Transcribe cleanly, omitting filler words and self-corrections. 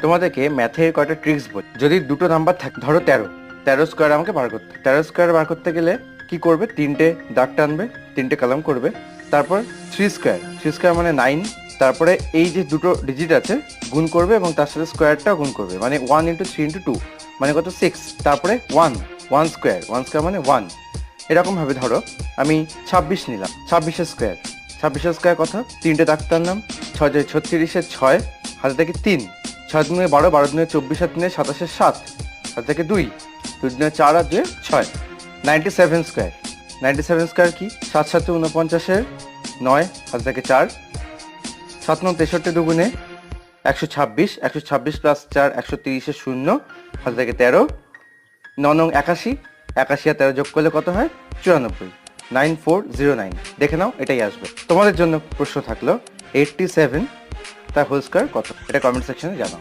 তোমাদেরকে ম্যাথের কয়টা ট্রিক্স বলি। যদি দুটো নাম্বার থাকে, ধরো 13 স্কোয়ার আমাকে বার করতে, 13 স্কোয়ার বার করতে গেলে কি করবে, 3টে দাগ টানবে, 3টে কলাম করবে, তারপর 3 স্কোয়ার মানে 9, তারপরে এই যে দুটো ডিজিট আছে গুণ করবে এবং তার সাথে স্কোয়ারটাও গুণ করবে, মানে 1 × 3 × 2 মানে কত 6, তারপরে 1 স্কোয়ার মানে 1। এরকম ভাবে ধরো আমি 26 নিলাম, 26 স্কোয়ার কথা, 3টে দাগ টানলাম, 6 × 36 6, হাতে থেকে 3, 6 × 12 12 × 24 3 27 7, হাতে থেকে 2, 2 × 4 আর 2 6, 97 স্কোয়ার কি, 7 7 49 9, হাতে থেকে 4, 7 9 63 দুগুণে 126, 126 + 4 130 0, হাতে থেকে 13, 9 9 81, 81 আর 13 যোগ করলে কত হয় 94, 9409। দেখে নাও, এটাই আসবে। তোমাদের জন্য প্রশ্ন থাকলো 87 তার হোল স্কয়ার কত, এটা কমেন্ট সেকশনে জানাও।